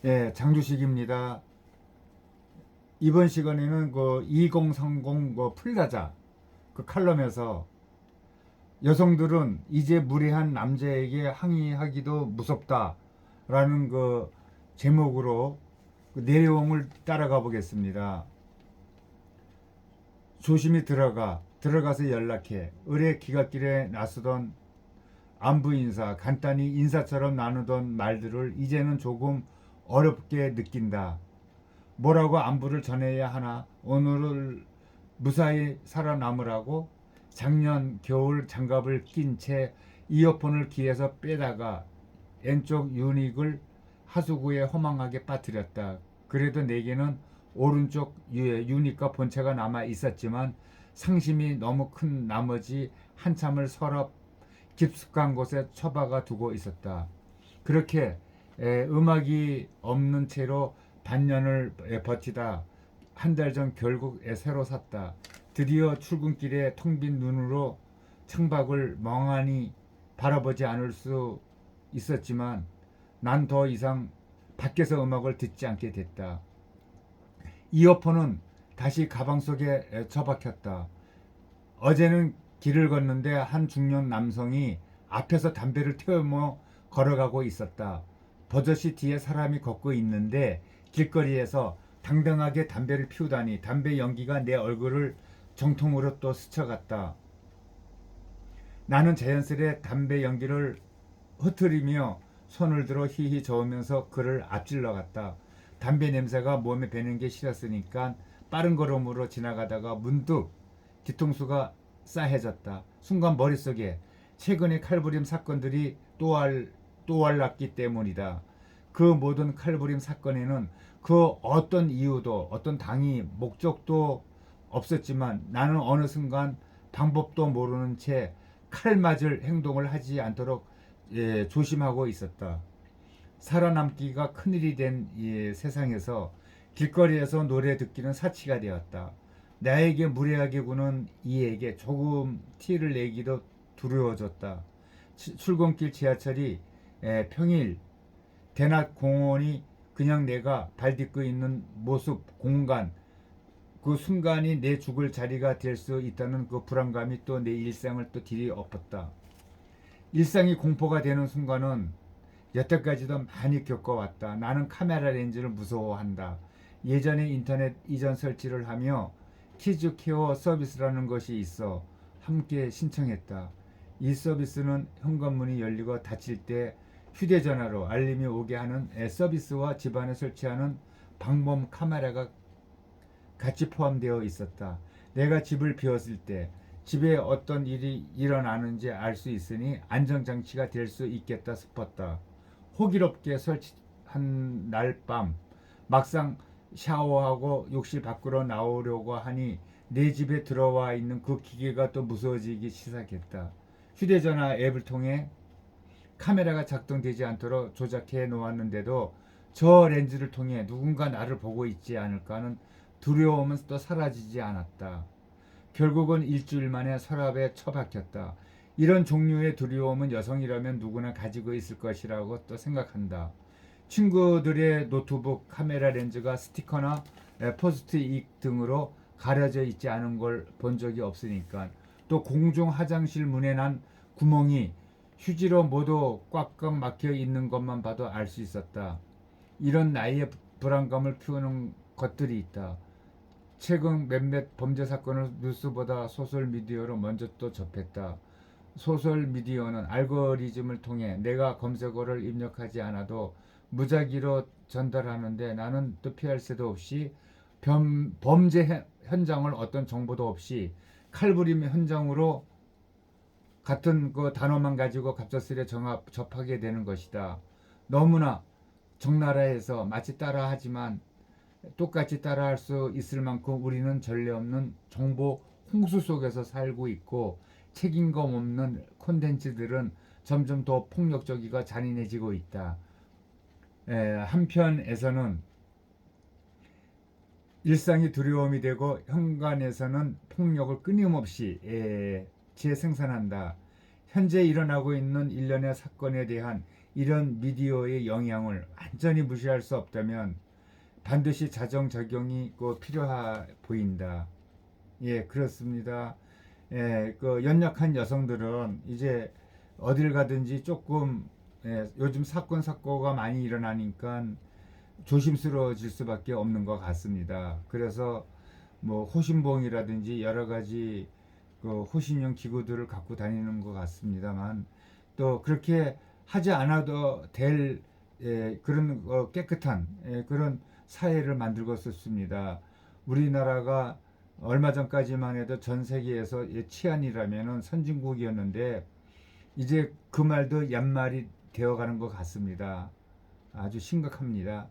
예, 장주식입니다. 이번 시간에는 그 2030 플라자 그 칼럼에서 여성들은 이제 무례한 남자에게 항의하기도 무섭다라는 그 제목으로 그 내용을 따라가 보겠습니다. 조심히 들어가서 연락해. 을의 기갓길에 나서던 안부 인사, 간단히 인사처럼 나누던 말들을 이제는 조금 어렵게 느낀다. 뭐라고 안부를 전해야 하나? 오늘을 무사히 살아남으라고? 작년 겨울 장갑을 낀 채 이어폰을 귀에서 빼다가 왼쪽 유닉을 하수구에 허망하게 빠뜨렸다. 그래도 내게는 오른쪽 유닉과 본체가 남아 있었지만 상심이 너무 큰 나머지 한참을 서랍 깊숙한 곳에 처박아 두고 있었다. 그렇게 음악이 없는 채로 반년을 버티다 한 달 전 결국 새로 샀다. 드디어 출근길에 텅 빈 눈으로 창밖을 멍하니 바라보지 않을 수 있었지만 난 더 이상 밖에서 음악을 듣지 않게 됐다. 이어폰은 다시 가방 속에 처박혔다. 어제는 길을 걷는데 한 중년 남성이 앞에서 담배를 태우며 걸어가고 있었다. 버젓이 뒤에 사람이 걷고 있는데 길거리에서 당당하게 담배를 피우다니 담배 연기가 내 얼굴을 정통으로 또 스쳐갔다. 나는 자연스레 담배 연기를 흩트리며 손을 들어 히히 저으면서 그를 앞질러 갔다. 담배 냄새가 몸에 배는 게 싫었으니까 빠른 걸음으로 지나가다가 문득 뒤통수가 싸해졌다. 순간 머릿속에 최근의 칼부림 사건들이 또알랐기 때문이다. 그 모든 칼부림 사건에는 그 어떤 이유도 어떤 당위 목적도 없었지만 나는 어느 순간 방법도 모르는 채 칼 맞을 행동을 하지 않도록 조심하고 있었다. 살아남기가 큰일이 된 세상에서 길거리에서 노래 듣기는 사치가 되었다. 나에게 무례하게 구는 이에게 조금 티를 내기도 두려워졌다. 출근길 지하철이 평일 대낮 공원이 그냥 내가 발 딛고 있는 모습 공간 그 순간이 내 죽을 자리가 될 수 있다는 그 불안감이 또 내 일상을 또 뒤엎었다. 일상이 공포가 되는 순간은 여태까지도 많이 겪어왔다. 나는 카메라 렌즈를 무서워한다. 예전에 인터넷 이전 설치를 하며 키즈 케어 서비스라는 것이 있어 함께 신청했다. 이 서비스는 현관문이 열리고 닫힐 때 휴대전화로 알림이 오게 하는 서비스와 집안에 설치하는 방범 카메라가 같이 포함되어 있었다. 내가 집을 비웠을 때 집에 어떤 일이 일어나는지 알 수 있으니 안전장치가 될 수 있겠다 싶었다. 호기롭게 설치한 날 밤 막상 샤워하고 욕실 밖으로 나오려고 하니 내 집에 들어와 있는 그 기계가 또 무서워지기 시작했다. 휴대전화 앱을 통해 카메라가 작동되지 않도록 조작해 놓았는데도 저 렌즈를 통해 누군가 나를 보고 있지 않을까 하는 두려움은 또 사라지지 않았다. 결국은 일주일 만에 서랍에 처박혔다. 이런 종류의 두려움은 여성이라면 누구나 가지고 있을 것이라고 또 생각한다. 친구들의 노트북 카메라 렌즈가 스티커나 포스트잇 등으로 가려져 있지 않은 걸 본 적이 없으니까. 또 공중 화장실 문에 난 구멍이 휴지로 모두 꽉꽉 막혀 있는 것만 봐도 알 수 있었다. 이런 나의 불안감을 피우는 것들이 있다. 최근 몇몇 범죄 사건을 뉴스보다 소셜미디어로 먼저 또 접했다. 소셜미디어는 알고리즘을 통해 내가 검색어를 입력하지 않아도 무작위로 전달하는데 나는 또 피할 새도 없이 범죄 현장을 어떤 정보도 없이 칼부림 현장으로 같은 그 단어만 가지고 갑작스레 접하게 되는 것이다. 너무나 적나라해서 마치 따라하지만 똑같이 따라할 수 있을 만큼 우리는 전례 없는 정보 홍수 속에서 살고 있고 책임감 없는 콘텐츠들은 점점 더 폭력적이고 잔인해지고 있다. 한편에서는 일상이 두려움이 되고 현관에서는 폭력을 끊임없이 재생산한다. 현재 일어나고 있는 일련의 사건에 대한 이런 미디어의 영향을 완전히 무시할 수 없다면 반드시 자정작용이 꼭 필요해 보인다. 예, 그렇습니다. 예, 그 연약한 여성들은 이제 어딜 가든지 조금 요즘 사건 사고가 많이 일어나니까 조심스러워질 수밖에 없는 것 같습니다. 그래서 뭐 호신봉이라든지 여러 가지 그 호신용 기구들을 갖고 다니는 것 같습니다만 또 그렇게 하지 않아도 될 그런 깨끗한 그런 사회를 만들고 싶습니다. 우리나라가 얼마 전까지만 해도 전 세계에서 치안이라면은 선진국이었는데 이제 그 말도 얀말이 되어가는 것 같습니다. 아주 심각합니다.